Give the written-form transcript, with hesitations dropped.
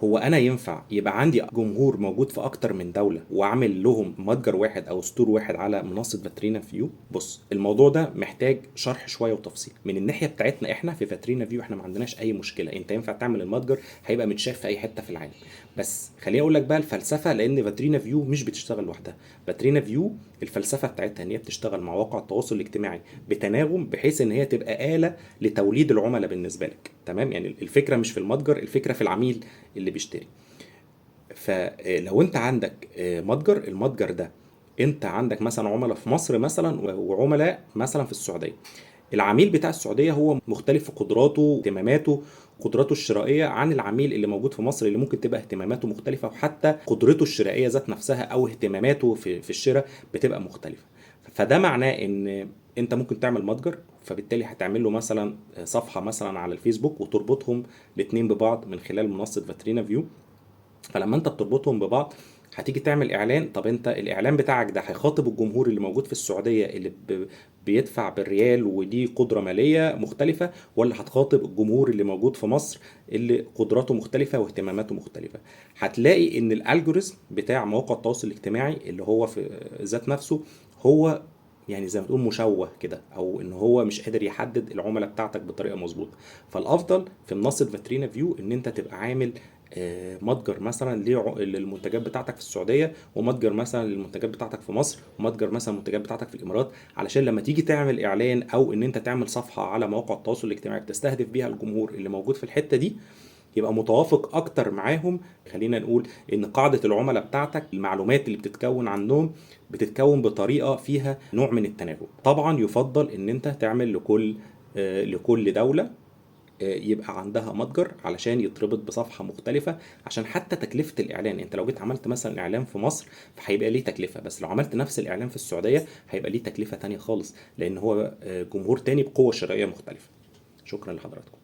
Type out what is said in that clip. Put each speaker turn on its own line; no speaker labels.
هو انا ينفع يبقى عندي جمهور موجود في اكتر من دولة واعمل لهم متجر واحد او ستور واحد على منصة فاترينا فيو؟ بص، الموضوع ده محتاج شرح شوية وتفصيل. من الناحية بتاعتنا احنا في فاترينا فيو احنا ما عندناش اي مشكلة، انت ينفع تعمل المتجر هيبقى متشاف في اي حتة في العالم. بس خليني اقول لك بقى الفلسفة، لان فاترينا فيو مش بتشتغل لوحدها. فاترينا فيو الفلسفة بتاعتها ان هي بتشتغل مع مواقع التواصل الاجتماعي بتناغم، بحيث ان هي تبقى آلة لتوليد العملاء بالنسبة لك. تمام؟ يعني الفكرة مش في المتجر، الفكرة في العميل اللي بيشتري. فلو انت عندك متجر، المتجر ده انت عندك مثلا عملاء في مصر مثلا وعملاء مثلا في السعوديه. العميل بتاع السعوديه هو مختلف في قدراته، اهتماماته، قدراته الشرائيه عن العميل اللي موجود في مصر، اللي ممكن تبقى اهتماماته مختلفه، وحتى قدرته الشرائيه ذات نفسها او اهتماماته في الشراء بتبقى مختلفه. فده معناه ان انت ممكن تعمل متجر، فبالتالي هتعمل له مثلا صفحه مثلا على الفيسبوك وتربطهم الاثنين ببعض من خلال منصه فاترينا فيو. فلما انت بتربطهم ببعض هتيجي تعمل اعلان. طب انت الاعلان بتاعك ده هيخاطب الجمهور اللي موجود في السعوديه اللي بيدفع بالريال ودي قدره ماليه مختلفه، ولا هتخاطب الجمهور اللي موجود في مصر اللي قدراته مختلفه واهتماماته مختلفه؟ هتلاقي ان الالجوريزم بتاع مواقع التواصل الاجتماعي اللي هو في ذات نفسه هو يعني زي ما تقول مشوه كده، او ان هو مش قادر يحدد العملاء بتاعتك بطريقه مظبوطه. فالافضل في منصه فاترينا فيو ان انت تبقى عامل متجر مثلا للمنتجات بتاعتك في السعوديه، ومتجر مثلا للمنتجات بتاعتك في مصر، ومتجر مثلا المنتجات بتاعتك في الامارات، علشان لما تيجي تعمل اعلان او ان انت تعمل صفحه على مواقع التواصل الاجتماعي بتستهدف بيها الجمهور اللي موجود في الحته دي، يبقى متوافق اكتر معاهم. خلينا نقول ان قاعده العملاء بتاعتك، المعلومات اللي بتتكون عنهم بتتكون بطريقه فيها نوع من التناغم. طبعا يفضل ان انت تعمل لكل دوله يبقى عندها متجر علشان يتربط بصفحة مختلفة، عشان حتى تكلفة الإعلان. أنت لو جيت عملت مثلا إعلان في مصر فهيبقى ليه تكلفة، بس لو عملت نفس الإعلان في السعودية هيبقى ليه تكلفة تانية خالص، لأن هو جمهور تاني بقوة شرائية مختلفة. شكرا لحضراتكم.